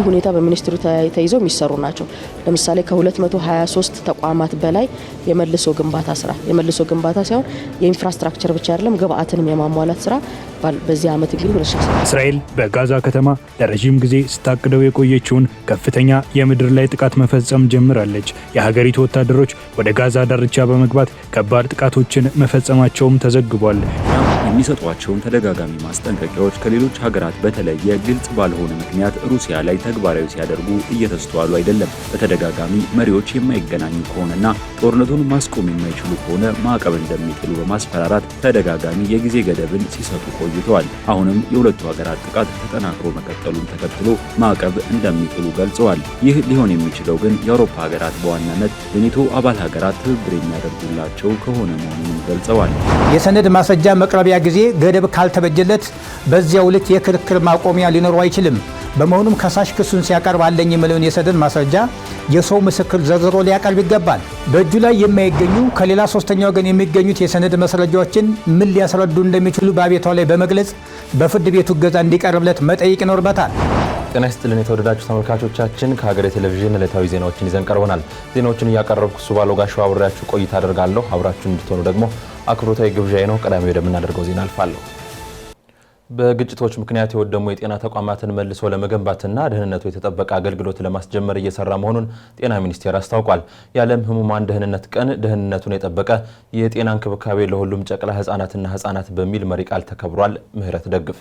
ሁኔታ በሚኒስትሩ ተይዘው የሚሰሩ ናቸው። ለምሳሌ ከ223 ተቋማት በላይ የመልሶ ግንባታ ሳይሆን የኢንፍራስትራክቸር ብቻ አይደለም ግብአትንም የማሟላት ስራ በዚህ አመት እንግዲህ 2017 እስራኤል በጋዛ ከተማ ለረጅም ጊዜ ስታቅደው የቆየችውን ከፍተኛ የምድር ላይ ጥቃት መፈጸም ጀምራለች። የሀገሪቱ ወታደሮች ወደ ጋዛ ዳርቻ በመግባት ከባድ ጥቃቶችን መፈጸማቸውም ተዘግቧል። የሚሰጧቸውን ተደጋጋሚ ማስጠንቀቂያዎች ከሌሎች ሀገራት በተለየ ግልጽ ባልሆነ ምክንያት ሩሲያ ላይ ተግባራዊ ሲያደርጉ እየተስተዋሉ አይደለም። በተደጋጋሚ መሪዎች የማይገናኙ ከሆነና ጦርነቱን ማስቆም የማይችሉ ከሆነ ማዕቀብ እንደሚጥሉ በማስፈራራት ተደጋጋሚ የጊዜ ገደብን ሲሰጡ ቆይተዋል። አሁንም የሁለቱ ሀገራት ጥቃት ተጠናክሮ መቀጠሉን ተከትሎ ማዕቀብ እንደሚጥሉ ገልጸዋል። ይህ ሊሆን የሚችለው ግን የአውሮፓ ሀገራት በዋናነት የኔቶ አባል ሀገራት ትብብር የሚያደርጉላቸው ከሆነ መሆኑን ገልጸዋል። የሰነድ ማስረጃ መቅረቢያ ጊዜ ገደብ ካልተበጀለት በዚያው ልክ የክርክር ማቆሚያ ሊኖረው አይችልም። በመሆኑም ከሳሽ ክሱን ሲያቀርብ አለኝ የሚለውን የሰነድ ማስረጃ የሰው ምስክር ዘርዝሮ ሊያቀርብ ይገባል። በእጁ ላይ የማይገኙ ከሌላ ሶስተኛ ወገን የሚገኙት የሰነድ ማስረጃዎችን ምን ሊያስረዱ እንደሚችሉ በአቤቱታው ላይ በመግለጽ በፍርድ ቤቱ እገዛ እንዲቀርብለት መጠየቅ ይኖርበታል። ጤና ይስጥልን የተወደዳችሁ ተመልካቾቻችን፣ ከሀገሬ ቴሌቪዥን ዕለታዊ ዜናዎችን ይዘን ቀርበናል። ዜናዎችን እያቀረብኩ ሱባሎ ጋሻው አብሬያችሁ ቆይታ አደርጋለሁ። አብራችሁ እንድትሆኑ ደግሞ አክብሮታዊ ግብዣዬ ነው። ቀዳሚ ወደምናደርገው ዜና አልፋለሁ። በግጭቶች ምክንያት የወደሙ የጤና ተቋማትን መልሶ ለመገንባትና ደህንነቱ የተጠበቀ አገልግሎት ለማስጀመር እየሰራ መሆኑን ጤና ሚኒስቴር አስታውቋል። የዓለም ህሙማን ደህንነት ቀን ደህንነቱን የጠበቀ የጤና እንክብካቤ ለሁሉም ጨቅላ ህጻናት በሚል መሪ ቃል ተከብሯል። ምህረት ደግፍ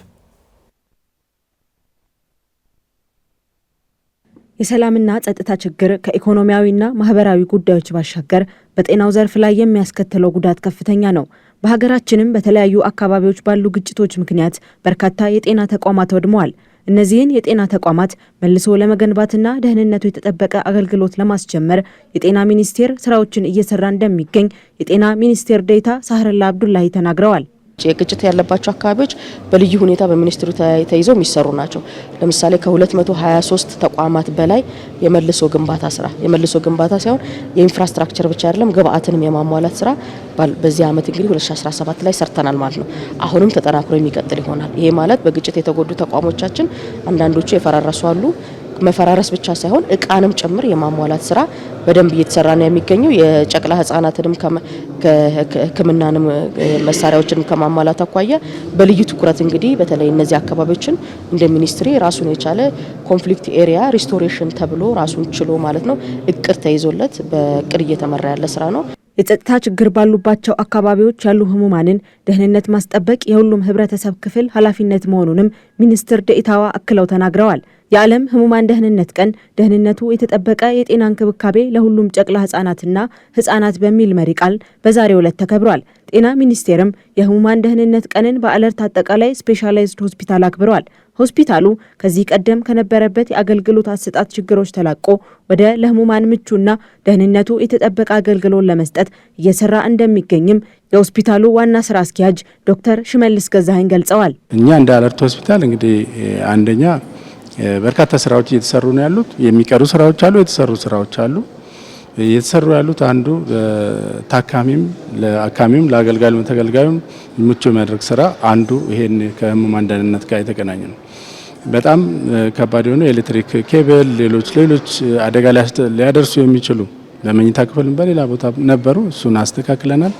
የሰላምና ጸጥታ ችግር ከኢኮኖሚያዊና ማህበራዊ ጉዳዮች ባሻገር በጤናው ዘርፍ ላይ የሚያስከትለው ጉዳት ከፍተኛ ነው። በሀገራችንም በተለያዩ አካባቢዎች ባሉ ግጭቶች ምክንያት በርካታ የጤና ተቋማት ወድመዋል። እነዚህን የጤና ተቋማት መልሶ ለመገንባትና ደህንነቱ የተጠበቀ አገልግሎት ለማስጀመር የጤና ሚኒስቴር ስራዎችን እየሰራ እንደሚገኝ የጤና ሚኒስቴር ዴኤታ ሳህረላ አብዱላሂ ተናግረዋል። የግጭት ያለባቸው አካባቢዎች በልዩ ሁኔታ በሚኒስትሩ ተይዘው የሚሰሩ ናቸው። ለምሳሌ ከ223 ተቋማት በላይ የመልሶ ግንባታ ሳይሆን የኢንፍራስትራክቸር ብቻ አይደለም ግብአትንም የማሟላት ስራ በዚህ አመት እንግዲህ 2017 ላይ ሰርተናል ማለት ነው። አሁንም ተጠናክሮ የሚቀጥል ይሆናል። ይሄ ማለት በግጭት የተጎዱ ተቋሞቻችን አንዳንዶቹ የፈራረሱ አሉ። መፈራረስ ብቻ ሳይሆን እቃንም ጭምር የማሟላት ስራ በደንብ እየተሰራ ነው የሚገኘው። የጨቅላ ህጻናትንም ከህክምናንም መሳሪያዎችን ከማሟላት አኳያ በልዩ ትኩረት እንግዲህ በተለይ እነዚህ አካባቢዎችን እንደ ሚኒስትሪ ራሱን የቻለ ኮንፍሊክት ኤሪያ ሪስቶሬሽን ተብሎ ራሱን ችሎ ማለት ነው እቅድ ተይዞለት በእቅድ እየተመራ ያለ ስራ ነው። የጸጥታ ችግር ባሉባቸው አካባቢዎች ያሉ ህሙማንን ደህንነት ማስጠበቅ የሁሉም ህብረተሰብ ክፍል ኃላፊነት መሆኑንም ሚኒስትር ዴኤታዋ አክለው ተናግረዋል። የዓለም ህሙማን ደህንነት ቀን ደህንነቱ የተጠበቀ የጤና እንክብካቤ ለሁሉም ጨቅላ ህጻናት በሚል መሪ ቃል በዛሬው ዕለት ተከብሯል። ጤና ሚኒስቴርም የህሙማን ደህንነት ቀንን በአለርት አጠቃላይ ስፔሻላይዝድ ሆስፒታል አክብረዋል። ሆስፒታሉ ከዚህ ቀደም ከነበረበት የአገልግሎት አሰጣጥ ችግሮች ተላቆ ወደ ለህሙማን ምቹና ደህንነቱ የተጠበቀ አገልግሎት ለመስጠት እየሰራ እንደሚገኝም የሆስፒታሉ ዋና ስራ አስኪያጅ ዶክተር ሽመልስ ገዛኸኝ ገልጸዋል። እኛ እንደ አለርት ሆስፒታል እንግዲህ አንደኛ በርካታ ስራዎች እየተሰሩ ነው ያሉት። የሚቀሩ ስራዎች አሉ፣ የተሰሩ ስራዎች አሉ። እየተሰሩ ያሉት አንዱ ለአካሚም ለአገልጋዩም ተገልጋዩም ምቹ የሚያደርግ ስራ አንዱ ይሄን ከህሙማን ደህንነት ጋር የተገናኘ ነው። በጣም ከባድ የሆነ ኤሌክትሪክ ኬብል፣ ሌሎች አደጋ ሊያደርሱ የሚችሉ ለመኝታ ክፍልም በሌላ ቦታ ነበሩ። እሱን አስተካክለናል።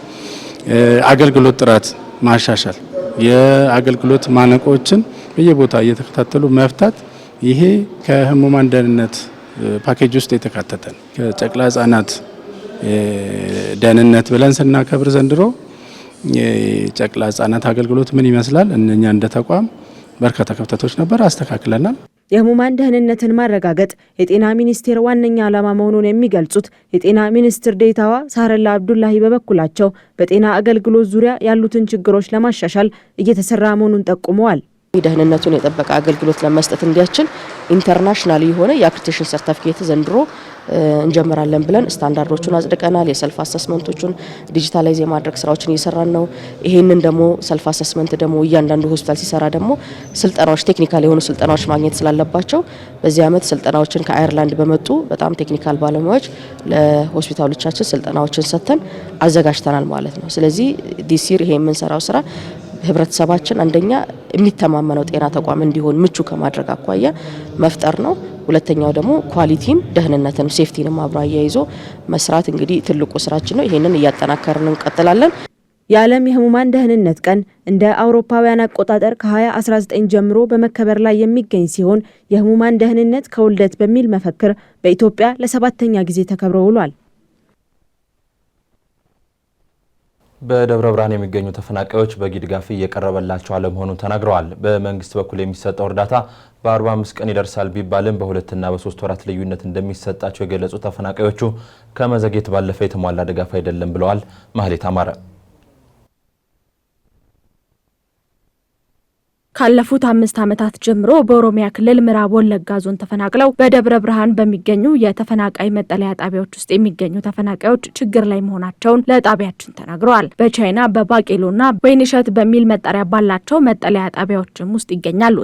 አገልግሎት ጥራት ማሻሻል፣ የአገልግሎት ማነቆችን በየቦታ እየተከታተሉ መፍታት ይሄ ከህሙማን ደህንነት ፓኬጅ ውስጥ የተካተተ ነው። ከጨቅላ ህጻናት ደህንነት ብለን ስናከብር ዘንድሮ የጨቅላ ህጻናት አገልግሎት ምን ይመስላል እኛ እንደ ተቋም በርካታ ክፍተቶች ነበር፣ አስተካክለናል። የህሙማን ደህንነትን ማረጋገጥ የጤና ሚኒስቴር ዋነኛ ዓላማ መሆኑን የሚገልጹት የጤና ሚኒስትር ዴኤታዋ ሳህረላ አብዱላሂ በበኩላቸው በጤና አገልግሎት ዙሪያ ያሉትን ችግሮች ለማሻሻል እየተሰራ መሆኑን ጠቁመዋል። ደህንነቱን የጠበቀ አገልግሎት ለመስጠት እንዲያስችል ኢንተርናሽናል የሆነ የአክሬዲቴሽን ሰርቲፊኬት ዘንድሮ እንጀምራለን ብለን ስታንዳርዶቹን አጽድቀናል። የሰልፍ አሰስመንቶቹን ዲጂታላይዝ የማድረግ ስራዎችን እየሰራን ነው። ይሄንን ደግሞ ሰልፍ አሰስመንት ደግሞ እያንዳንዱ ሆስፒታል ሲሰራ ደግሞ ስልጠናዎች ቴክኒካል የሆኑ ስልጠናዎች ማግኘት ስላለባቸው በዚህ አመት ስልጠናዎችን ከአየርላንድ በመጡ በጣም ቴክኒካል ባለሙያዎች ለሆስፒታሎቻችን ስልጠናዎችን ሰጥተን አዘጋጅተናል ማለት ነው። ስለዚህ ዲሲር ይሄ የምንሰራው ስራ ህብረተሰባችን አንደኛ የሚተማመነው ጤና ተቋም እንዲሆን ምቹ ከማድረግ አኳያ መፍጠር ነው። ሁለተኛው ደግሞ ኳሊቲም ደህንነትንም ሴፍቲንም አብሮ አያይዞ መስራት እንግዲህ ትልቁ ስራችን ነው። ይሄንን እያጠናከርን እንቀጥላለን። የዓለም የህሙማን ደህንነት ቀን እንደ አውሮፓውያን አቆጣጠር ከ2019 ጀምሮ በመከበር ላይ የሚገኝ ሲሆን የህሙማን ደህንነት ከውልደት በሚል መፈክር በኢትዮጵያ ለ7ኛ ጊዜ ተከብሮ ውሏል። በደብረ ብርሃን የሚገኙ ተፈናቃዮች በቂ ድጋፍ እየቀረበላቸው አለመሆኑን ተናግረዋል። በመንግስት በኩል የሚሰጠው እርዳታ በ45 ቀን ይደርሳል ቢባልም በ2 እና በ3 ወራት ልዩነት እንደሚሰጣቸው የገለጹ ተፈናቃዮቹ ከመዘግየት ባለፈ የተሟላ ድጋፍ አይደለም ብለዋል። ማህሌት አማረ ካለፉት 5 ዓመታት ጀምሮ በኦሮሚያ ክልል ምዕራብ ወለጋ ዞን ተፈናቅለው በደብረ ብርሃን በሚገኙ የተፈናቃይ መጠለያ ጣቢያዎች ውስጥ የሚገኙ ተፈናቃዮች ችግር ላይ መሆናቸውን ለጣቢያችን ተናግረዋል። በቻይና በባቄሎና በይንሸት በሚል መጠሪያ ባላቸው መጠለያ ጣቢያዎችም ውስጥ ይገኛሉ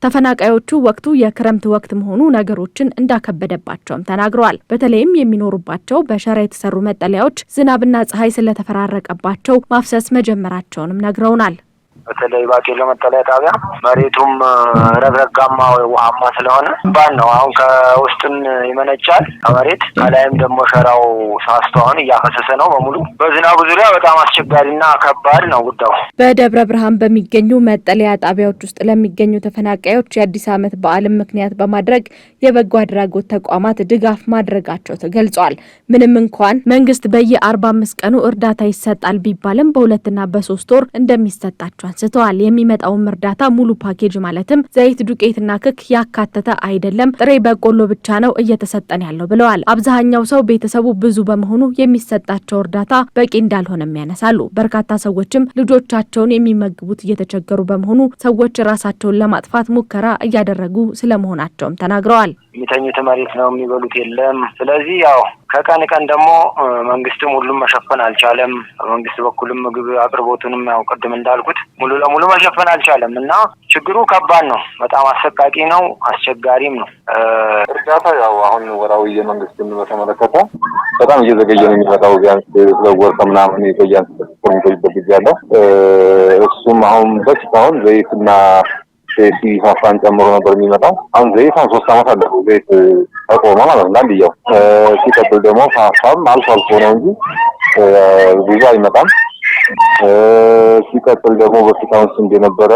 ተፈናቃዮቹ ወቅቱ የክረምት ወቅት መሆኑ ነገሮችን እንዳከበደባቸውም ተናግረዋል። በተለይም የሚኖሩባቸው በሸራ የተሰሩ መጠለያዎች ዝናብና ፀሐይ ስለተፈራረቀባቸው ማፍሰስ መጀመራቸውንም ነግረውናል። በተለይ ባቄሎ መጠለያ ጣቢያ መሬቱም ረግረጋማ ውሃማ ስለሆነ ባን ነው። አሁን ከውስጥም ይመነጫል ከመሬት ከላይም ደግሞ ሸራው ሳስቶ አሁን እያፈሰሰ ነው በሙሉ። በዝናቡ ዙሪያ በጣም አስቸጋሪና ከባድ ነው ጉዳዩ። በደብረ ብርሃን በሚገኙ መጠለያ ጣቢያዎች ውስጥ ለሚገኙ ተፈናቃዮች የአዲስ ዓመት በዓልን ምክንያት በማድረግ የበጎ አድራጎት ተቋማት ድጋፍ ማድረጋቸው ተገልጿል። ምንም እንኳን መንግስት በየ45 ቀኑ እርዳታ ይሰጣል ቢባልም በ2 እና በ3 ወር እንደሚሰጣቸው አንስተዋል። የሚመጣው እርዳታ ሙሉ ፓኬጅ ማለትም ዘይት፣ ዱቄትና ክክ ያካተተ አይደለም፣ ጥሬ በቆሎ ብቻ ነው እየተሰጠን ያለው ብለዋል። አብዛኛው ሰው ቤተሰቡ ብዙ በመሆኑ የሚሰጣቸው እርዳታ በቂ እንዳልሆነም ያነሳሉ። በርካታ ሰዎችም ልጆቻቸውን የሚመግቡት እየተቸገሩ በመሆኑ ሰዎች ራሳቸውን ለማጥፋት ሙከራ እያደረጉ ስለመሆናቸውም ተናግረዋል። የሚተኙት መሬት ነው፣ የሚበሉት የለም። ስለዚህ ያው ከቀን ቀን ደግሞ መንግስትም ሁሉም መሸፈን አልቻለም። በመንግስት በኩልም ምግብ አቅርቦቱንም ያው ቅድም እንዳልኩት ሙሉ ለሙሉ መሸፈን አልቻለም እና ችግሩ ከባድ ነው። በጣም አሰቃቂ ነው፣ አስቸጋሪም ነው። እርዳታ ያው አሁን ወራዊ የመንግስትን በተመለከተ በጣም እየዘገየ ነው የሚመጣው። ቢያንስ ለወር ከምናምን የቆያን ቆይቶበት ጊዜ ያለው እሱም አሁን በፊት አሁን ዘይትና ፋፋን ጨምሮ ነበር የሚመጣው። አሁን ዘይት 3 ዓመት አለ ዘይት ተቆመ ማለት ነው አንድየው። ሲቀጥል ደግሞ ፋፋም አልፎ አልፎ ነው እንጂ ብዙ አይመጣም። ሲቀጥል ደግሞ በፊታውን ስንዴ ነበረ፣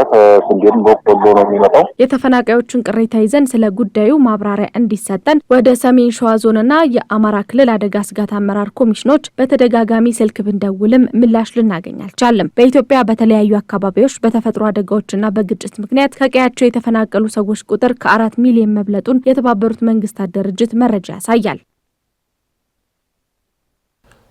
ስንዴም በቆሎ ነው የሚመጣው። የተፈናቃዮችን ቅሬታ ይዘን ስለ ጉዳዩ ማብራሪያ እንዲሰጠን ወደ ሰሜን ሸዋ ዞንና የአማራ ክልል አደጋ ስጋት አመራር ኮሚሽኖች በተደጋጋሚ ስልክ ብንደውልም ምላሽ ልናገኝ አልቻለም። በኢትዮጵያ በተለያዩ አካባቢዎች በተፈጥሮ አደጋዎችና በግጭት ምክንያት ከቀያቸው የተፈናቀሉ ሰዎች ቁጥር ከ4 ሚሊዮን መብለጡን የተባበሩት መንግስታት ድርጅት መረጃ ያሳያል።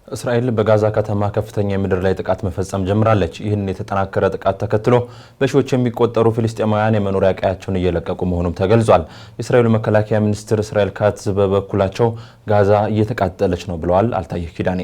እስራኤል በጋዛ ከተማ ከፍተኛ የምድር ላይ ጥቃት መፈጸም ጀምራለች። ይህን የተጠናከረ ጥቃት ተከትሎ በሺዎች የሚቆጠሩ ፍልስጤማውያን የመኖሪያ ቀያቸውን እየለቀቁ መሆኑም ተገልጿል። የእስራኤሉ መከላከያ ሚኒስትር እስራኤል ካትዝ በበኩላቸው ጋዛ እየተቃጠለች ነው ብለዋል። አልታየህ ኪዳኔ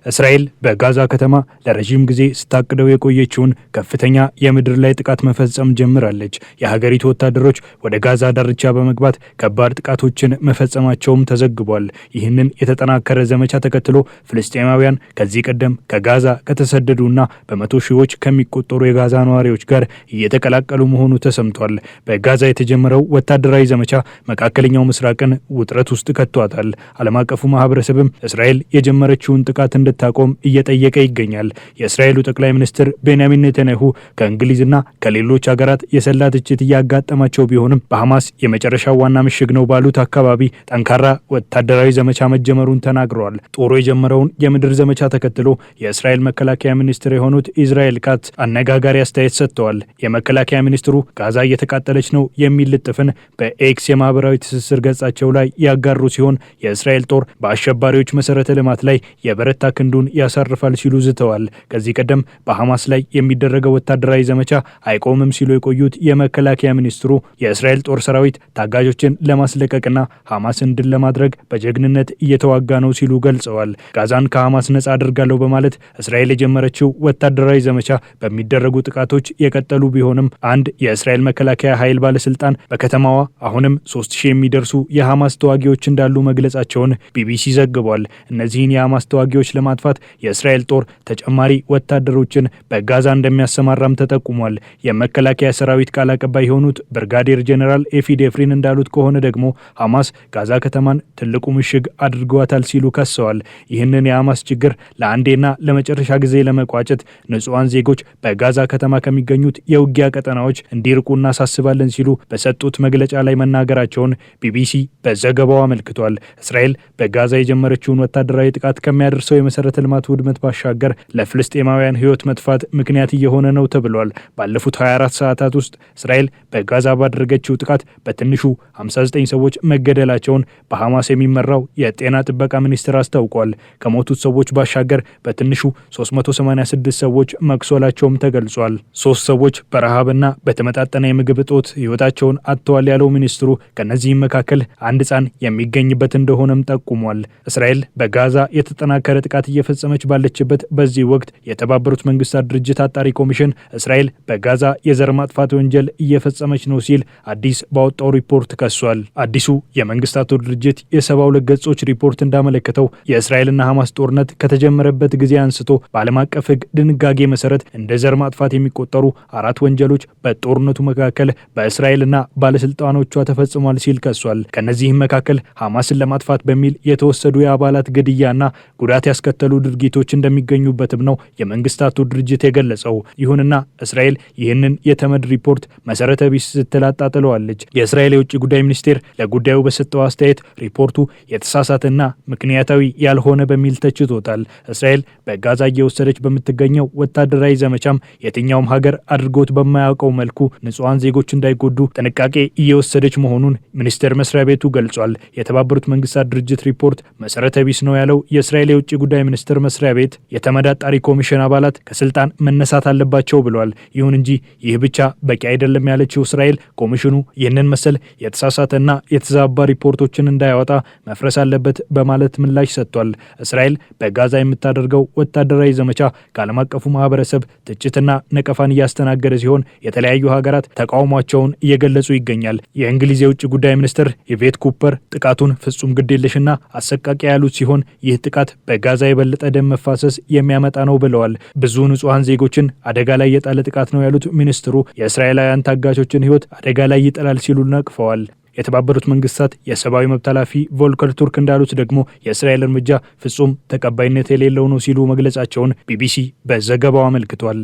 እስራኤል በጋዛ ከተማ ለረጅም ጊዜ ስታቅደው የቆየችውን ከፍተኛ የምድር ላይ ጥቃት መፈጸም ጀምራለች። የሀገሪቱ ወታደሮች ወደ ጋዛ ዳርቻ በመግባት ከባድ ጥቃቶችን መፈጸማቸውም ተዘግቧል። ይህንን የተጠናከረ ዘመቻ ተከትሎ ፍልስጤማውያን ከዚህ ቀደም ከጋዛ ከተሰደዱና በመቶ ሺዎች ከሚቆጠሩ የጋዛ ነዋሪዎች ጋር እየተቀላቀሉ መሆኑ ተሰምቷል። በጋዛ የተጀመረው ወታደራዊ ዘመቻ መካከለኛው ምስራቅን ውጥረት ውስጥ ከቷታል። ዓለም አቀፉ ማህበረሰብም እስራኤል የጀመረችውን ጥቃት ታቆም እየጠየቀ ይገኛል። የእስራኤሉ ጠቅላይ ሚኒስትር ቤንያሚን ኔታንያሁ ከእንግሊዝና ከሌሎች ሀገራት የሰላ ትችት እያጋጠማቸው ቢሆንም በሐማስ የመጨረሻው ዋና ምሽግ ነው ባሉት አካባቢ ጠንካራ ወታደራዊ ዘመቻ መጀመሩን ተናግረዋል። ጦሩ የጀመረውን የምድር ዘመቻ ተከትሎ የእስራኤል መከላከያ ሚኒስትር የሆኑት ኢዝራኤል ካትዝ አነጋጋሪ አስተያየት ሰጥተዋል። የመከላከያ ሚኒስትሩ ጋዛ እየተቃጠለች ነው የሚል ልጥፍን በኤክስ የማህበራዊ ትስስር ገጻቸው ላይ ያጋሩ ሲሆን የእስራኤል ጦር በአሸባሪዎች መሰረተ ልማት ላይ የበረታ ክንዱን ያሳርፋል ሲሉ ዝተዋል። ከዚህ ቀደም በሐማስ ላይ የሚደረገው ወታደራዊ ዘመቻ አይቆምም ሲሉ የቆዩት የመከላከያ ሚኒስትሩ የእስራኤል ጦር ሰራዊት ታጋጆችን ለማስለቀቅና ሐማስን ድል ለማድረግ በጀግንነት እየተዋጋ ነው ሲሉ ገልጸዋል። ጋዛን ከሐማስ ነጻ አድርጋለሁ በማለት እስራኤል የጀመረችው ወታደራዊ ዘመቻ በሚደረጉ ጥቃቶች የቀጠሉ ቢሆንም አንድ የእስራኤል መከላከያ ኃይል ባለስልጣን በከተማዋ አሁንም 3000 የሚደርሱ የሐማስ ተዋጊዎች እንዳሉ መግለጻቸውን ቢቢሲ ዘግቧል። እነዚህን የሐማስ ተዋጊዎች ለማጥፋት የእስራኤል ጦር ተጨማሪ ወታደሮችን በጋዛ እንደሚያሰማራም ተጠቁሟል። የመከላከያ ሰራዊት ቃል አቀባይ የሆኑት ብርጋዴር ጄኔራል ኤፊ ዴፍሪን እንዳሉት ከሆነ ደግሞ ሐማስ ጋዛ ከተማን ትልቁ ምሽግ አድርጓታል ሲሉ ከሰዋል። ይህንን የሐማስ ችግር ለአንዴና ለመጨረሻ ጊዜ ለመቋጨት ንጹሃን ዜጎች በጋዛ ከተማ ከሚገኙት የውጊያ ቀጠናዎች እንዲርቁ እናሳስባለን ሲሉ በሰጡት መግለጫ ላይ መናገራቸውን ቢቢሲ በዘገባው አመልክቷል። እስራኤል በጋዛ የጀመረችውን ወታደራዊ ጥቃት ከሚያደርሰው የመሰረተ ልማት ውድመት ባሻገር ለፍልስጤማውያን ሕይወት መጥፋት ምክንያት እየሆነ ነው ተብሏል። ባለፉት 24 ሰዓታት ውስጥ እስራኤል በጋዛ ባደረገችው ጥቃት በትንሹ 59 ሰዎች መገደላቸውን በሐማስ የሚመራው የጤና ጥበቃ ሚኒስቴር አስታውቋል። ከሞቱት ሰዎች ባሻገር በትንሹ 386 ሰዎች መቁሰላቸውም ተገልጿል። 3 ሰዎች በረሃብና በተመጣጠነ የምግብ እጦት ሕይወታቸውን አጥተዋል ያለው ሚኒስትሩ ከነዚህም መካከል አንድ ሕፃን የሚገኝበት እንደሆነም ጠቁሟል። እስራኤል በጋዛ የተጠናከረ ጥቃት እየፈጸመች ባለችበት በዚህ ወቅት የተባበሩት መንግስታት ድርጅት አጣሪ ኮሚሽን እስራኤል በጋዛ የዘር ማጥፋት ወንጀል እየፈጸመች ነው ሲል አዲስ ባወጣው ሪፖርት ከሷል። አዲሱ የመንግስታቱ ድርጅት የ72 ገጾች ሪፖርት እንዳመለከተው የእስራኤልና ሐማስ ጦርነት ከተጀመረበት ጊዜ አንስቶ በዓለም አቀፍ ሕግ ድንጋጌ መሰረት እንደ ዘር ማጥፋት የሚቆጠሩ 4 ወንጀሎች በጦርነቱ መካከል በእስራኤልና ባለስልጣኖቿ ተፈጽሟል ሲል ከሷል። ከነዚህም መካከል ሐማስን ለማጥፋት በሚል የተወሰዱ የአባላት ግድያና ጉዳት ያስከተሉ ድርጊቶች እንደሚገኙበትም ነው የመንግስታቱ ድርጅት የገለጸው። ይሁንና እስራኤል ይህንን የተመድ ሪፖርት መሰረተ ቢስ ስትል አጣጥለዋለች። የእስራኤል የውጭ ጉዳይ ሚኒስቴር ለጉዳዩ በሰጠው አስተያየት ሪፖርቱ የተሳሳተና ምክንያታዊ ያልሆነ በሚል ተችቶታል። እስራኤል በጋዛ እየወሰደች በምትገኘው ወታደራዊ ዘመቻም የትኛውም ሀገር አድርጎት በማያውቀው መልኩ ንጹሃን ዜጎች እንዳይጎዱ ጥንቃቄ እየወሰደች መሆኑን ሚኒስቴር መስሪያ ቤቱ ገልጿል። የተባበሩት መንግስታት ድርጅት ሪፖርት መሰረተ ቢስ ነው ያለው የእስራኤል የውጭ ጉዳይ ሚኒስቴር መስሪያ ቤት የተመድ አጣሪ ኮሚሽን አባላት ከስልጣን መነሳት አለባቸው ብሏል። ይሁን እንጂ ይህ ብቻ በቂ አይደለም ያለችው እስራኤል ኮሚሽኑ ይህንን መሰል የተሳሳተና የተዛባ ሪፖርቶችን እንዳያወጣ መፍረስ አለበት በማለት ምላሽ ሰጥቷል። እስራኤል በጋዛ የምታደርገው ወታደራዊ ዘመቻ ከዓለም አቀፉ ማህበረሰብ ትችትና ነቀፋን እያስተናገደ ሲሆን የተለያዩ ሀገራት ተቃውሟቸውን እየገለጹ ይገኛል። የእንግሊዝ የውጭ ጉዳይ ሚኒስትር ኢቬት ኩፐር ጥቃቱን ፍጹም ግዴለሽና አሰቃቂ ያሉት ሲሆን ይህ ጥቃት በጋዛ የበለጠ ደም መፋሰስ የሚያመጣ ነው ብለዋል። ብዙ ንጹሃን ዜጎችን አደጋ ላይ የጣለ ጥቃት ነው ያሉት ሚኒስትሩ የእስራኤላውያን ታጋቾችን ሕይወት አደጋ ላይ ይጥላል ሲሉ ነቅፈዋል። የተባበሩት መንግስታት የሰብአዊ መብት ኃላፊ ቮልከር ቱርክ እንዳሉት ደግሞ የእስራኤል እርምጃ ፍጹም ተቀባይነት የሌለው ነው ሲሉ መግለጻቸውን ቢቢሲ በዘገባው አመልክቷል።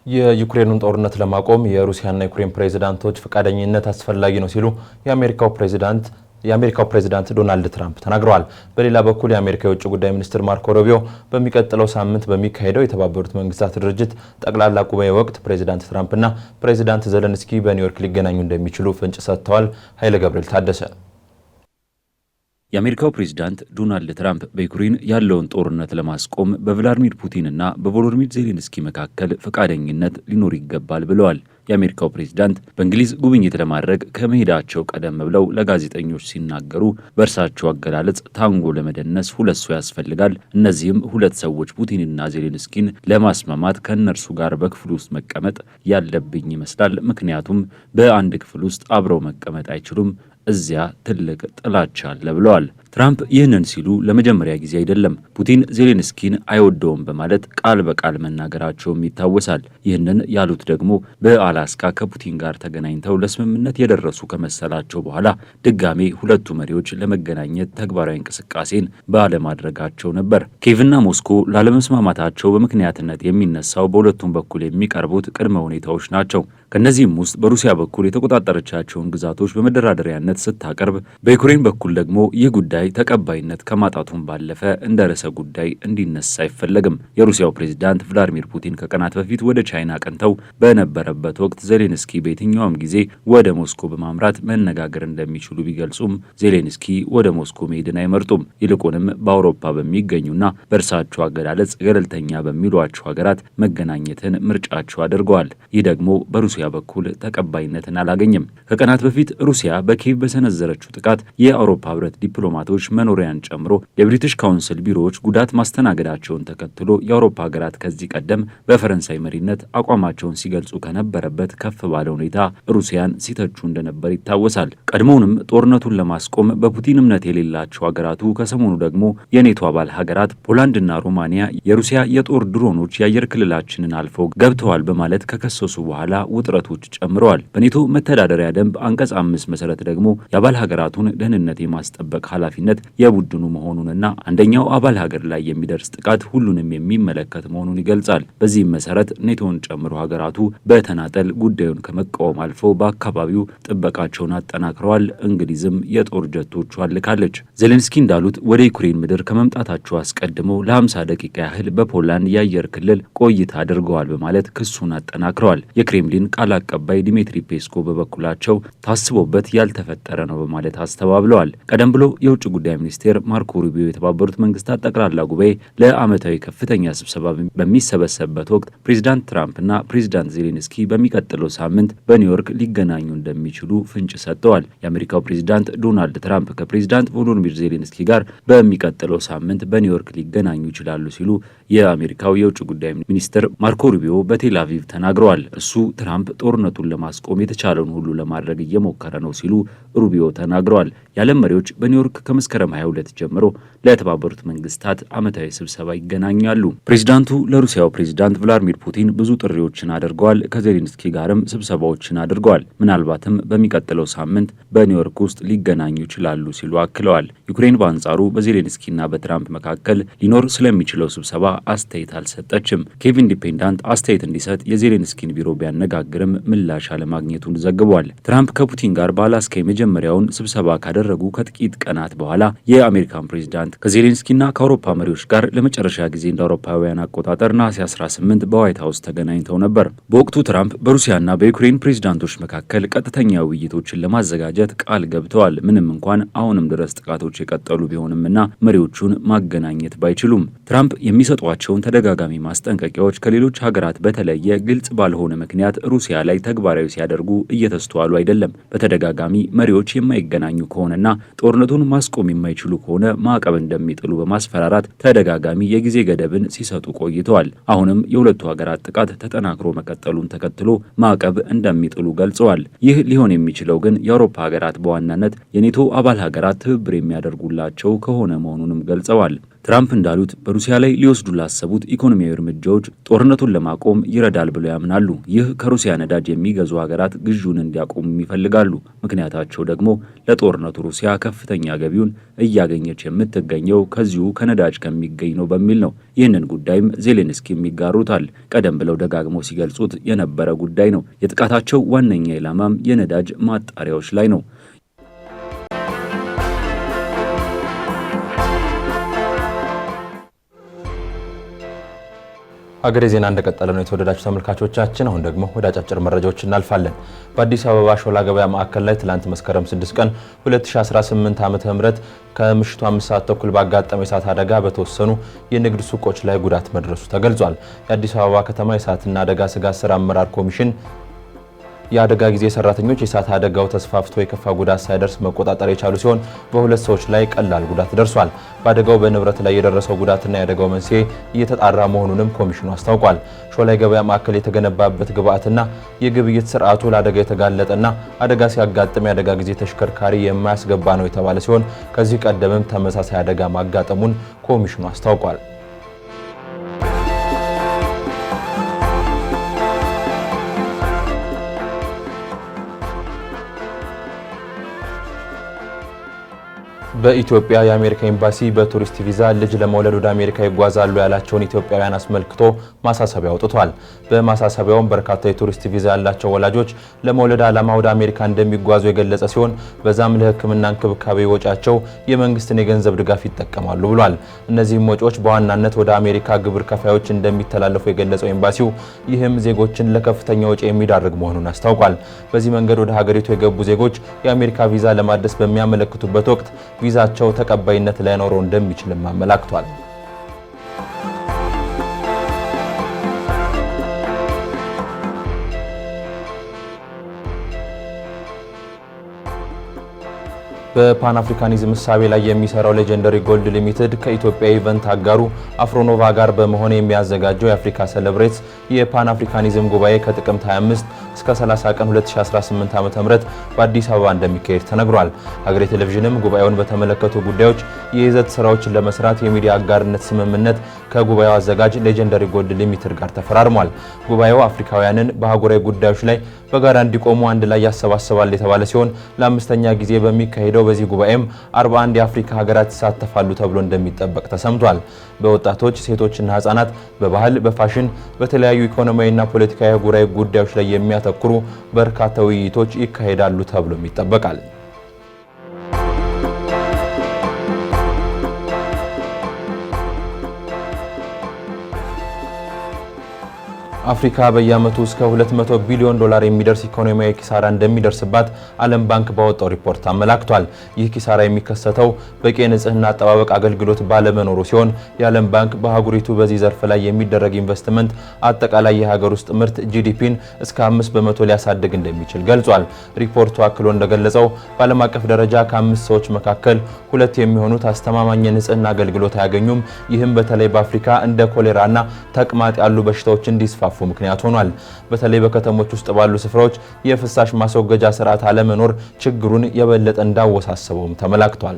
የዩክሬኑን ጦርነት ለማቆም የሩሲያና የዩክሬን ፕሬዝዳንቶች ፈቃደኝነት አስፈላጊ ነው ሲሉ የአሜሪካው ፕሬዝዳንት ዶናልድ ትራምፕ ተናግረዋል። በሌላ በኩል የአሜሪካ የውጭ ጉዳይ ሚኒስትር ማርኮ ሩቢዮ በሚቀጥለው ሳምንት በሚካሄደው የተባበሩት መንግስታት ድርጅት ጠቅላላ ጉባኤ ወቅት ፕሬዝዳንት ትራምፕና ፕሬዝዳንት ዘለንስኪ በኒውዮርክ ሊገናኙ እንደሚችሉ ፍንጭ ሰጥተዋል። ኃይለ ገብርኤል ታደሰ። የአሜሪካው ፕሬዝዳንት ዶናልድ ትራምፕ በዩክሬን ያለውን ጦርነት ለማስቆም በቭላዲሚር ፑቲንና በቮሎዲሚር ዜሌንስኪ መካከል ፈቃደኝነት ሊኖር ይገባል ብለዋል። የአሜሪካው ፕሬዝዳንት በእንግሊዝ ጉብኝት ለማድረግ ከመሄዳቸው ቀደም ብለው ለጋዜጠኞች ሲናገሩ በእርሳቸው አገላለጽ ታንጎ ለመደነስ 2 ሰው ያስፈልጋል። እነዚህም 2 ሰዎች ፑቲንና ዜሌንስኪን ለማስማማት ከእነርሱ ጋር በክፍል ውስጥ መቀመጥ ያለብኝ ይመስላል። ምክንያቱም በአንድ ክፍል ውስጥ አብረው መቀመጥ አይችሉም። እዚያ ትልቅ ጥላቻ አለ ብለዋል። ትራምፕ ይህንን ሲሉ ለመጀመሪያ ጊዜ አይደለም። ፑቲን ዜሌንስኪን አይወደውም በማለት ቃል በቃል መናገራቸውም ይታወሳል። ይህንን ያሉት ደግሞ በአላስካ ከፑቲን ጋር ተገናኝተው ለስምምነት የደረሱ ከመሰላቸው በኋላ ድጋሜ ሁለቱ መሪዎች ለመገናኘት ተግባራዊ እንቅስቃሴን ባለማድረጋቸው ነበር። ኪየቭና ሞስኮ ላለመስማማታቸው በምክንያትነት የሚነሳው በሁለቱም በኩል የሚቀርቡት ቅድመ ሁኔታዎች ናቸው። ከነዚህም ውስጥ በሩሲያ በኩል የተቆጣጠረቻቸውን ግዛቶች በመደራደሪያነት ስታቀርብ፣ በዩክሬን በኩል ደግሞ ይህ ጉዳይ ተቀባይነት ከማጣቱም ባለፈ እንደ ርዕሰ ጉዳይ እንዲነሳ አይፈለግም። የሩሲያው ፕሬዝዳንት ቭላዲሚር ፑቲን ከቀናት በፊት ወደ ቻይና ቀንተው በነበረበት ወቅት ዜሌንስኪ በየትኛውም ጊዜ ወደ ሞስኮ በማምራት መነጋገር እንደሚችሉ ቢገልጹም ዜሌንስኪ ወደ ሞስኮ መሄድን አይመርጡም። ይልቁንም በአውሮፓ በሚገኙና በእርሳቸው አገላለጽ ገለልተኛ በሚሏቸው ሀገራት መገናኘትን ምርጫቸው አድርገዋል። ይህ ደግሞ በሩሲያ በሩሲያ በኩል ተቀባይነትን አላገኘም። ከቀናት በፊት ሩሲያ በኪየቭ በሰነዘረችው ጥቃት የአውሮፓ ህብረት ዲፕሎማቶች መኖሪያን ጨምሮ የብሪቲሽ ካውንስል ቢሮዎች ጉዳት ማስተናገዳቸውን ተከትሎ የአውሮፓ ሀገራት ከዚህ ቀደም በፈረንሳይ መሪነት አቋማቸውን ሲገልጹ ከነበረበት ከፍ ባለ ሁኔታ ሩሲያን ሲተቹ እንደነበር ይታወሳል። ቀድሞውንም ጦርነቱን ለማስቆም በፑቲን እምነት የሌላቸው ሀገራቱ ከሰሞኑ ደግሞ የኔቶ አባል ሀገራት ፖላንድና ሮማኒያ የሩሲያ የጦር ድሮኖች የአየር ክልላችንን አልፈው ገብተዋል በማለት ከከሰሱ በኋላ ውጥረቶች ጨምረዋል። በኔቶ መተዳደሪያ ደንብ አንቀጽ 5 መሰረት ደግሞ የአባል ሀገራቱን ደህንነት የማስጠበቅ ኃላፊነት የቡድኑ መሆኑንና አንደኛው አባል ሀገር ላይ የሚደርስ ጥቃት ሁሉንም የሚመለከት መሆኑን ይገልጻል። በዚህም መሰረት ኔቶን ጨምሮ ሀገራቱ በተናጠል ጉዳዩን ከመቃወም አልፈው በአካባቢው ጥበቃቸውን አጠናክረዋል። እንግሊዝም የጦር ጀቶቿን ልካለች። ዜሌንስኪ እንዳሉት ወደ ዩክሬን ምድር ከመምጣታቸው አስቀድመው ለ50 ደቂቃ ያህል በፖላንድ የአየር ክልል ቆይታ አድርገዋል በማለት ክሱን አጠናክረዋል። የክሬምሊን ቃል አቀባይ ዲሚትሪ ፔስኮቭ በበኩላቸው ታስቦበት ያልተፈጠረ ነው በማለት አስተባብለዋል። ቀደም ብሎ የውጭ ጉዳይ ሚኒስቴር ማርኮ ሩቢዮ የተባበሩት መንግስታት ጠቅላላ ጉባኤ ለዓመታዊ ከፍተኛ ስብሰባ በሚሰበሰብበት ወቅት ፕሬዚዳንት ትራምፕና ፕሬዚዳንት ዜሌንስኪ በሚቀጥለው ሳምንት በኒውዮርክ ሊገናኙ እንደሚችሉ ፍንጭ ሰጥተዋል። የአሜሪካው ፕሬዚዳንት ዶናልድ ትራምፕ ከፕሬዚዳንት ቮሎዲሚር ዜሌንስኪ ጋር በሚቀጥለው ሳምንት በኒውዮርክ ሊገናኙ ይችላሉ ሲሉ የአሜሪካው የውጭ ጉዳይ ሚኒስትር ማርኮ ሩቢዮ በቴል አቪቭ ተናግረዋል። እሱ ትራምፕ ጦርነቱን ለማስቆም የተቻለውን ሁሉ ለማድረግ እየሞከረ ነው ሲሉ ሩቢዮ ተናግረዋል። የዓለም መሪዎች በኒውዮርክ ከመስከረም 22 ጀምሮ ለተባበሩት መንግስታት ዓመታዊ ስብሰባ ይገናኛሉ። ፕሬዚዳንቱ ለሩሲያው ፕሬዚዳንት ቭላዲሚር ፑቲን ብዙ ጥሪዎችን አድርገዋል። ከዜሌንስኪ ጋርም ስብሰባዎችን አድርገዋል። ምናልባትም በሚቀጥለው ሳምንት በኒውዮርክ ውስጥ ሊገናኙ ይችላሉ ሲሉ አክለዋል። ዩክሬን በአንጻሩ በዜሌንስኪና በትራምፕ መካከል ሊኖር ስለሚችለው ስብሰባ አስተያየት አልሰጠችም። ኪየቭ ኢንዲፔንዳንት አስተያየት እንዲሰጥ የዜሌንስኪን ቢሮ ቢያነጋግርም ምላሽ አለማግኘቱን ዘግቧል። ትራምፕ ከፑቲን ጋር በአላስካ የመጀመሪያውን ስብሰባ ካደረጉ ከጥቂት ቀናት በኋላ የአሜሪካን ፕሬዚዳንት ከዜሌንስኪና ከአውሮፓ መሪዎች ጋር ለመጨረሻ ጊዜ እንደ አውሮፓውያን አቆጣጠር ነሐሴ 18 በዋይት ሀውስ ተገናኝተው ነበር። በወቅቱ ትራምፕ በሩሲያና በዩክሬን ፕሬዚዳንቶች መካከል ቀጥተኛ ውይይቶችን ለማዘጋጀት ቃል ገብተዋል። ምንም እንኳን አሁንም ድረስ ጥቃቶች የቀጠሉ ቢሆንምና መሪዎቹን ማገናኘት ባይችሉም ትራምፕ የሚሰጧቸውን ተደጋጋሚ ማስጠንቀቂያዎች ከሌሎች ሀገራት በተለየ ግልጽ ባልሆነ ምክንያት ሩሲያ ላይ ተግባራዊ ሲያደርጉ እየተስተዋሉ አይደለም። በተደጋጋሚ መሪዎች የማይገናኙ ከሆነና ጦርነቱን ማስቆም የማይችሉ ከሆነ ማዕቀብ እንደሚጥሉ በማስፈራራት ተደጋጋሚ የጊዜ ገደብን ሲሰጡ ቆይተዋል። አሁንም የሁለቱ ሀገራት ጥቃት ተጠናክሮ መቀጠሉን ተከትሎ ማዕቀብ እንደሚጥሉ ገልጸዋል። ይህ ሊሆን የሚችለው ግን የአውሮፓ ሀገራት በዋናነት የኔቶ አባል ሀገራት ትብብር የሚያደርጉላቸው ከሆነ መሆኑንም ገልጸዋል። ትራምፕ እንዳሉት በሩሲያ ላይ ሊወስዱ ላሰቡት ኢኮኖሚያዊ እርምጃዎች ጦርነቱን ለማቆም ይረዳል ብለው ያምናሉ። ይህ ከሩሲያ ነዳጅ የሚገዙ ሀገራት ግዥውን እንዲያቆሙ ይፈልጋሉ። ምክንያታቸው ደግሞ ለጦርነቱ ሩሲያ ከፍተኛ ገቢውን እያገኘች የምትገኘው ከዚሁ ከነዳጅ ከሚገኝ ነው በሚል ነው። ይህንን ጉዳይም ዜሌንስኪ ይጋሩታል። ቀደም ብለው ደጋግመው ሲገልጹት የነበረ ጉዳይ ነው። የጥቃታቸው ዋነኛ ኢላማም የነዳጅ ማጣሪያዎች ላይ ነው። ሀገሬ ዜና እንደቀጠለ ነው። የተወደዳችሁ ተመልካቾቻችን፣ አሁን ደግሞ ወደ አጫጭር መረጃዎች እናልፋለን። በአዲስ አበባ ሾላ ገበያ ማዕከል ላይ ትላንት መስከረም 6 ቀን 2018 ዓ.ም ከምሽቱ 5 ሰዓት ተኩል ባጋጠመ የእሳት አደጋ በተወሰኑ የንግድ ሱቆች ላይ ጉዳት መድረሱ ተገልጿል። የአዲስ አበባ ከተማ የእሳትና አደጋ ስጋት ስራ አመራር ኮሚሽን የአደጋ ጊዜ ሰራተኞች የእሳት አደጋው ተስፋፍቶ የከፋ ጉዳት ሳይደርስ መቆጣጠር የቻሉ ሲሆን በሁለት ሰዎች ላይ ቀላል ጉዳት ደርሷል። በአደጋው በንብረት ላይ የደረሰው ጉዳትና የአደጋው መንስኤ እየተጣራ መሆኑንም ኮሚሽኑ አስታውቋል። ሾላ ገበያ ማዕከል የተገነባበት ግብአትና የግብይት ስርዓቱ ለአደጋ የተጋለጠና አደጋ ሲያጋጥም የአደጋ ጊዜ ተሽከርካሪ የማያስገባ ነው የተባለ ሲሆን ከዚህ ቀደምም ተመሳሳይ አደጋ ማጋጠሙን ኮሚሽኑ አስታውቋል። በኢትዮጵያ የአሜሪካ ኤምባሲ በቱሪስት ቪዛ ልጅ ለመውለድ ወደ አሜሪካ ይጓዛሉ ያላቸውን ኢትዮጵያውያን አስመልክቶ ማሳሰቢያ አውጥቷል። በማሳሰቢያውም በርካታ የቱሪስት ቪዛ ያላቸው ወላጆች ለመውለድ ዓላማ ወደ አሜሪካ እንደሚጓዙ የገለጸ ሲሆን በዛም ለሕክምና እንክብካቤ ወጪያቸው የመንግስትን የገንዘብ ድጋፍ ይጠቀማሉ ብሏል። እነዚህም ወጪዎች በዋናነት ወደ አሜሪካ ግብር ከፋዮች እንደሚተላለፉ የገለጸው ኤምባሲው ይህም ዜጎችን ለከፍተኛ ወጪ የሚዳርግ መሆኑን አስታውቋል። በዚህ መንገድ ወደ ሀገሪቱ የገቡ ዜጎች የአሜሪካ ቪዛ ለማደስ በሚያመለክቱበት ወቅት ቪዛቸው ተቀባይነት ላይኖረው እንደሚችልም አመላክቷል። በፓን አፍሪካኒዝም እሳቤ ላይ የሚሰራው ሌጀንደሪ ጎልድ ሊሚትድ ከኢትዮጵያ ኢቨንት አጋሩ አፍሮኖቫ ጋር በመሆን የሚያዘጋጀው የአፍሪካ ሴሌብሬትስ የፓን አፍሪካኒዝም ጉባኤ ከጥቅምት 25 እስከ 30 ቀን 2018 ዓ.ም በአዲስ አበባ እንደሚካሄድ ተነግሯል። ሀገሬ ቴሌቪዥንም ጉባኤውን በተመለከቱ ጉዳዮች የይዘት ስራዎችን ለመስራት የሚዲያ አጋርነት ስምምነት ከጉባኤው አዘጋጅ ሌጀንደሪ ጎልድ ሊሚትድ ጋር ተፈራርሟል። ጉባኤው አፍሪካውያንን በአህጉራዊ ጉዳዮች ላይ በጋራ እንዲቆሙ አንድ ላይ ያሰባስባል የተባለ ሲሆን ለአምስተኛ ጊዜ በሚካሄደው በዚህ ጉባኤም 41 የአፍሪካ ሀገራት ይሳተፋሉ ተብሎ እንደሚጠበቅ ተሰምቷል። በወጣቶች ሴቶችና ህጻናት በባህል፣ በፋሽን፣ በተለያዩ ኢኮኖሚያዊና ፖለቲካዊ አህጉራዊ ጉዳዮች ላይ የሚያተኩሩ በርካታ ውይይቶች ይካሄዳሉ ተብሎም ይጠበቃል። አፍሪካ በየዓመቱ እስከ 200 ቢሊዮን ዶላር የሚደርስ ኢኮኖሚያዊ ኪሳራ እንደሚደርስባት ዓለም ባንክ ባወጣው ሪፖርት አመላክቷል። ይህ ኪሳራ የሚከሰተው በቂ የንጽህና አጠባበቅ አገልግሎት ባለመኖሩ ሲሆን የዓለም ባንክ በአህጉሪቱ በዚህ ዘርፍ ላይ የሚደረግ ኢንቨስትመንት አጠቃላይ የሀገር ውስጥ ምርት ጂዲፒን እስከ 5% ሊያሳድግ እንደሚችል ገልጿል። ሪፖርቱ አክሎ እንደገለጸው በዓለም አቀፍ ደረጃ ከ5 ሰዎች መካከል 2 የሚሆኑት አስተማማኝ የንጽህና አገልግሎት አያገኙም። ይህም በተለይ በአፍሪካ እንደ ኮሌራና ተቅማጥ ያሉ በሽታዎች እንዲስፋፉ ምክንያት ሆኗል። በተለይ በከተሞች ውስጥ ባሉ ስፍራዎች የፍሳሽ ማስወገጃ ስርዓት አለመኖር ችግሩን የበለጠ እንዳወሳሰበውም ተመላክቷል።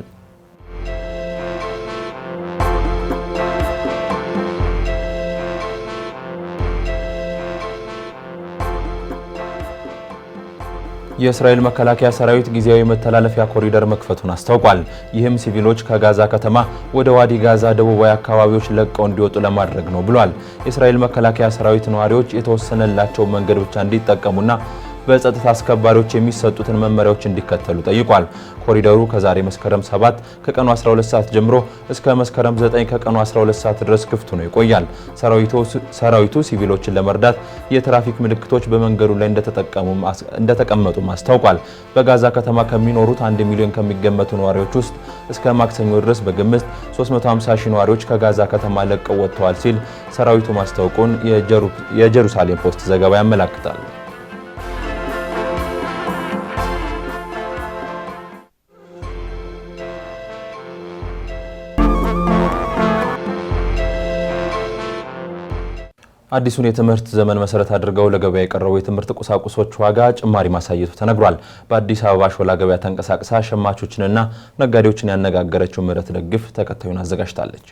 የእስራኤል መከላከያ ሰራዊት ጊዜያዊ መተላለፊያ ኮሪደር መክፈቱን አስታውቋል። ይህም ሲቪሎች ከጋዛ ከተማ ወደ ዋዲ ጋዛ ደቡባዊ አካባቢዎች ለቀው እንዲወጡ ለማድረግ ነው ብሏል። የእስራኤል መከላከያ ሰራዊት ነዋሪዎች የተወሰነላቸው መንገድ ብቻ እንዲጠቀሙና በጸጥታ አስከባሪዎች የሚሰጡትን መመሪያዎች እንዲከተሉ ጠይቋል። ኮሪደሩ ከዛሬ መስከረም 7 ከቀኑ 12 ሰዓት ጀምሮ እስከ መስከረም 9 ከቀኑ 12 ሰዓት ድረስ ክፍት ሆኖ ይቆያል። ሰራዊቱ ሲቪሎችን ለመርዳት የትራፊክ ምልክቶች በመንገዱ ላይ እንደተቀመጡም አስታውቋል። በጋዛ ከተማ ከሚኖሩት 1 ሚሊዮን ከሚገመቱ ነዋሪዎች ውስጥ እስከ ማክሰኞ ድረስ በግምት 350 ሺህ ነዋሪዎች ከጋዛ ከተማ ለቀው ወጥተዋል ሲል ሰራዊቱ ማስታወቁን የጀሩሳሌም ፖስት ዘገባ ያመለክታል። አዲሱን የትምህርት ዘመን መሰረት አድርገው ለገበያ የቀረቡ የትምህርት ቁሳቁሶች ዋጋ ጭማሪ ማሳየቱ ተነግሯል። በአዲስ አበባ ሾላ ገበያ ተንቀሳቅሳ ሸማቾችንና ነጋዴዎችን ያነጋገረችው ምህረት ደግፍ ተከታዩን አዘጋጅታለች።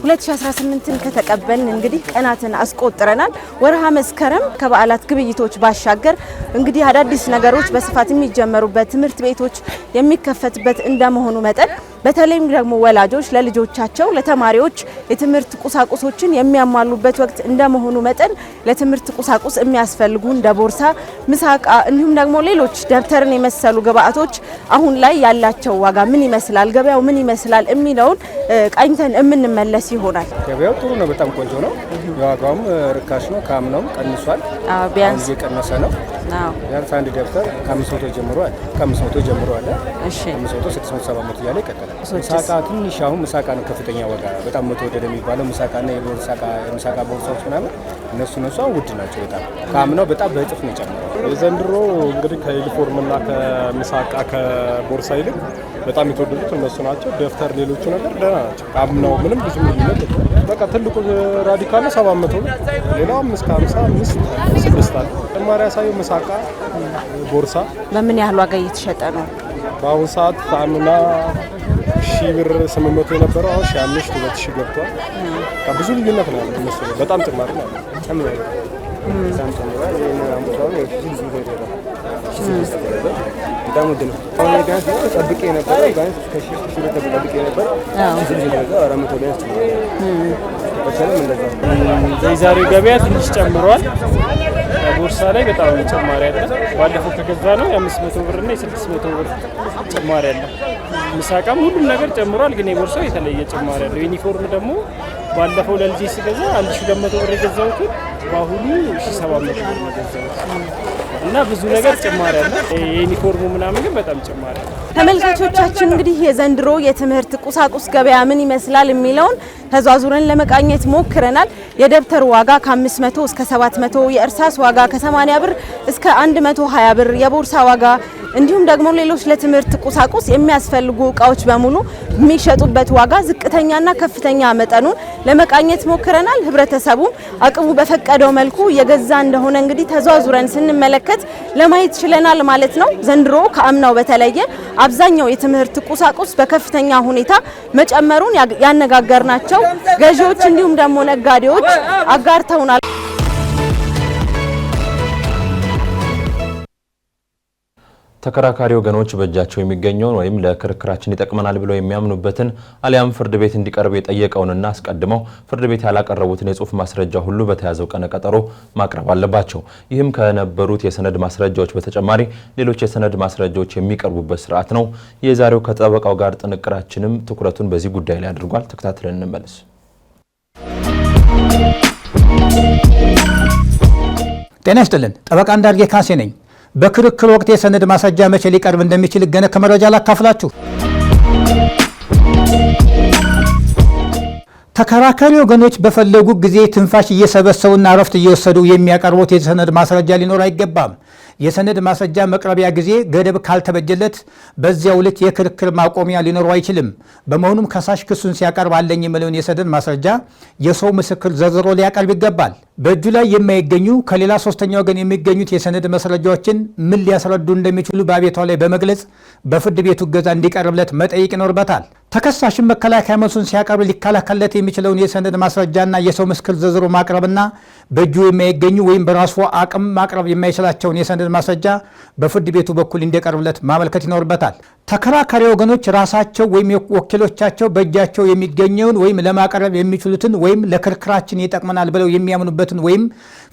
ሁለት 2018ን ከተቀበልን እንግዲህ ቀናትን አስቆጥረናል። ወርሃ መስከረም ከበዓላት ግብይቶች ባሻገር እንግዲህ አዳዲስ ነገሮች በስፋት የሚጀመሩበት ትምህርት ቤቶች የሚከፈትበት እንደመሆኑ መጠን በተለይም ደግሞ ወላጆች ለልጆቻቸው ለተማሪዎች የትምህርት ቁሳቁሶችን የሚያሟሉበት ወቅት እንደመሆኑ መጠን ለትምህርት ቁሳቁስ የሚያስፈልጉ እንደ ቦርሳ፣ ምሳቃ እንዲሁም ደግሞ ሌሎች ደብተርን የመሰሉ ግብአቶች አሁን ላይ ያላቸው ዋጋ ምን ይመስላል፣ ገበያው ምን ይመስላል የሚለውን ቃኝተን የምንመለስ ይሆናል። ገበያው ጥሩ ነው፣ በጣም ቆንጆ ነው። ዋጋውም ርካሽ ነው፣ ካምናውም ቀንሷል። ቢያንስ እየቀነሰ ነው። ቢያንስ አንድ ደብተር ከ500 ጀምሮ አለ። እሺ 500 600 700 እያለ ይቀጥላል። ምሳቃ ትንሽ አሁን ምሳቃ ነው ከፍተኛ ዋጋ በጣም መተወደደ የሚባለው ምሳቃና የምሳቃ ቦርሳዎች ምናምን እነሱ ውድ ናቸው። በጣም ካምናው በጣም በእጥፍ ነው የጨመረው። የዘንድሮ እንግዲህ ከዩኒፎርምና ከምሳቃ ከቦርሳ ይልቅ በጣም የተወደዱት እነሱ ናቸው። ደብተር ሌሎቹ ነገር ደህና ናቸው። ካምናው ምንም ብዙ ልዩነት በቃ ትልቁ ራዲካል 700 ነው። ሌላው 555 6 አለ። ተማሪ ያሳየው ምሳቃ ቦርሳ በምን ያህል ዋጋ እየተሸጠ ነው? በአሁኑ ሰዓት ታምና 1000 ብር 800 የነበረው አሁን 1500 2000 ገብቷል። ብዙ ልዩነት ነው ያለው። እነሱ በጣም ጭማሪ ነው ያለው። በጣም ውድ ነው። ጋንስ ተጠብቄ ነበር። ጋንስ ከሺህ ተጠብቄ ነበር። የዛሬው ገበያ ትንሽ ጨምሯል። ቦርሳ ላይ በጣም ጭማሪ አለ። ባለፈው ከገዛ ነው የ500 ብር እና የ600 ብር ጭማሪ አለ። ምሳቃም ሁሉም ነገር ጨምሯል፣ ግን የቦርሳው የተለየ ጭማሪ አለ። ዩኒፎርም ደግሞ ባለፈው ለልጄ ሲገዛ 1200 ብር የገዛሁት በአሁኑ 1700 ብር ነው ገንዘቡ እና ብዙ ነገር ጭማሪ አለ። የዩኒፎርሙ ምናምን ግን በጣም ጭማሪ አለ። ተመልካቾቻችን እንግዲህ የዘንድሮ የትምህርት ቁሳቁስ ገበያ ምን ይመስላል የሚለውን ተዟዙረን ለመቃኘት ሞክረናል። የደብተር ዋጋ ከ500 እስከ 700፣ የእርሳስ ዋጋ ከ80 ብር እስከ 120 ብር፣ የቦርሳ ዋጋ እንዲሁም ደግሞ ሌሎች ለትምህርት ቁሳቁስ የሚያስፈልጉ እቃዎች በሙሉ የሚሸጡበት ዋጋ ዝቅተኛና ከፍተኛ መጠኑን ለመቃኘት ሞክረናል። ህብረተሰቡ አቅሙ በፈቀደው መልኩ የገዛ እንደሆነ እንግዲህ ተዟዙረን ስንመለከት ለማየት ችለናል ማለት ነው። ዘንድሮ ከአምናው በተለየ አብዛኛው የትምህርት ቁሳቁስ በከፍተኛ ሁኔታ መጨመሩን ያነጋገርናቸው ገዢዎች እንዲሁም ደግሞ ነጋዴዎች አጋርተውናል። ተከራካሪ ወገኖች በእጃቸው የሚገኘውን ወይም ለክርክራችን ይጠቅመናል ብለው የሚያምኑበትን አሊያም ፍርድ ቤት እንዲቀርብ የጠየቀውንና አስቀድመው ፍርድ ቤት ያላቀረቡትን የጽሁፍ ማስረጃ ሁሉ በተያዘው ቀነ ቀጠሮ ማቅረብ አለባቸው። ይህም ከነበሩት የሰነድ ማስረጃዎች በተጨማሪ ሌሎች የሰነድ ማስረጃዎች የሚቀርቡበት ስርዓት ነው። የዛሬው ከጠበቃው ጋር ጥንቅራችንም ትኩረቱን በዚህ ጉዳይ ላይ አድርጓል። ተከታትለን እንመለስ። ጤና ይስጥልን። ጠበቃ እንዳርጌ ካሴ ነኝ። በክርክር ወቅት የሰነድ ማስረጃ መቼ ሊቀርብ እንደሚችል ገነ ከመረጃ ላካፍላችሁ። ተከራካሪ ወገኖች በፈለጉ ጊዜ ትንፋሽ እየሰበሰቡና እረፍት እየወሰዱ የሚያቀርቡት የሰነድ ማስረጃ ሊኖር አይገባም። የሰነድ ማስረጃ መቅረቢያ ጊዜ ገደብ ካልተበጀለት በዚያው ልክ የክርክር ማቆሚያ ሊኖረው አይችልም። በመሆኑም ከሳሽ ክሱን ሲያቀርብ አለኝ የሚለውን የሰነድ ማስረጃ የሰው ምስክር ዘርዝሮ ሊያቀርብ ይገባል። በእጁ ላይ የማይገኙ ከሌላ ሶስተኛ ወገን የሚገኙት የሰነድ ማስረጃዎችን ምን ሊያስረዱ እንደሚችሉ በአቤቷ ላይ በመግለጽ በፍርድ ቤቱ እገዛ እንዲቀርብለት መጠየቅ ይኖርበታል። ተከሳሽም መከላከያ መልሱን ሲያቀርብ ሊከላከልለት የሚችለውን የሰነድ ማስረጃና የሰው ምስክር ዘርዝሮ ማቅረብና በእጁ የማይገኙ ወይም በራሱ አቅም ማቅረብ የማይችላቸውን የሰነድ ማስረጃ በፍርድ ቤቱ በኩል እንዲቀርብለት ማመልከት ይኖርበታል። ተከራካሪ ወገኖች ራሳቸው ወይም ወኪሎቻቸው በእጃቸው የሚገኘውን ወይም ለማቅረብ የሚችሉትን ወይም ለክርክራችን ይጠቅመናል ብለው የሚያምኑበትን ወይም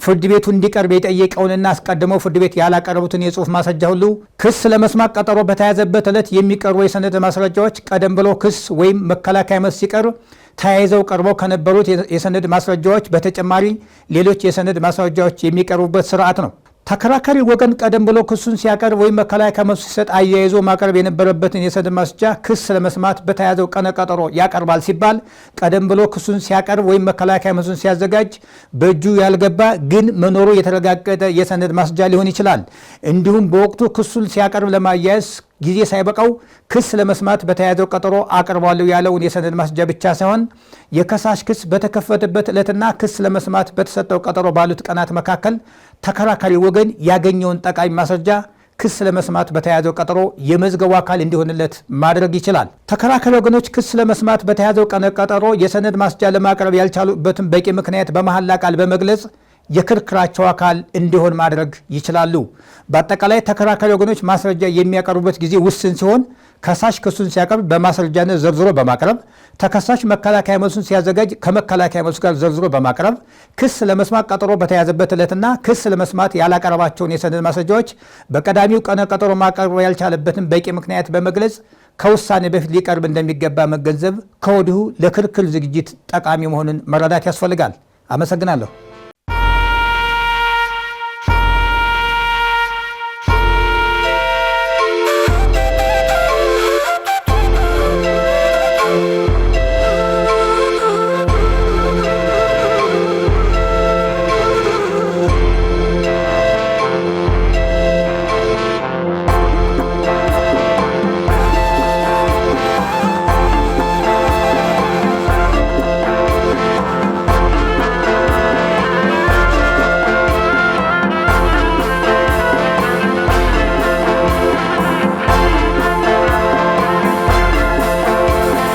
ፍርድ ቤቱ እንዲቀርብ የጠየቀውንና አስቀድመው ፍርድ ቤት ያላቀረቡትን የጽሁፍ ማስረጃ ሁሉ ክስ ለመስማት ቀጠሮ በተያዘበት ዕለት የሚቀርቡ የሰነድ ማስረጃዎች ቀደም ብሎ ክስ ወይም መከላከያ መልስ ሲቀርብ ተያይዘው ቀርበው ከነበሩት የሰነድ ማስረጃዎች በተጨማሪ ሌሎች የሰነድ ማስረጃዎች የሚቀርቡበት ስርዓት ነው። ተከራካሪ ወገን ቀደም ብሎ ክሱን ሲያቀርብ ወይም መከላከያ መልስ ሲሰጥ አያይዞ ማቅረብ የነበረበትን የሰነድ ማስረጃ ክስ ለመስማት በተያዘው ቀነ ቀጠሮ ያቀርባል ሲባል ቀደም ብሎ ክሱን ሲያቀርብ ወይም መከላከያ መልሱን ሲያዘጋጅ በእጁ ያልገባ ግን መኖሩ የተረጋገጠ የሰነድ ማስረጃ ሊሆን ይችላል። እንዲሁም በወቅቱ ክሱን ሲያቀርብ ለማያያዝ ጊዜ ሳይበቃው ክስ ለመስማት በተያዘው ቀጠሮ አቅርባለሁ ያለውን የሰነድ ማስረጃ ብቻ ሳይሆን የከሳሽ ክስ በተከፈተበት ዕለትና ክስ ለመስማት በተሰጠው ቀጠሮ ባሉት ቀናት መካከል ተከራካሪ ወገን ያገኘውን ጠቃሚ ማስረጃ ክስ ለመስማት በተያዘው ቀጠሮ የመዝገቡ አካል እንዲሆንለት ማድረግ ይችላል። ተከራካሪ ወገኖች ክስ ለመስማት በተያዘው ቀነ ቀጠሮ የሰነድ ማስረጃ ለማቅረብ ያልቻሉበትን በቂ ምክንያት በመሐላ ቃል በመግለጽ የክርክራቸው አካል እንዲሆን ማድረግ ይችላሉ። በአጠቃላይ ተከራካሪ ወገኖች ማስረጃ የሚያቀርቡበት ጊዜ ውስን ሲሆን ከሳሽ ክሱን ሲያቀርብ በማስረጃነት ዘርዝሮ በማቅረብ ተከሳሽ መከላከያ መልሱን ሲያዘጋጅ ከመከላከያ መልሱ ጋር ዘርዝሮ በማቅረብ ክስ ለመስማት ቀጠሮ በተያዘበት ዕለትና ክስ ለመስማት ያላቀረባቸውን የሰነድ ማስረጃዎች በቀዳሚው ቀነ ቀጠሮ ማቅረብ ያልቻለበትን በቂ ምክንያት በመግለጽ ከውሳኔ በፊት ሊቀርብ እንደሚገባ መገንዘብ ከወዲሁ ለክርክር ዝግጅት ጠቃሚ መሆኑን መረዳት ያስፈልጋል። አመሰግናለሁ።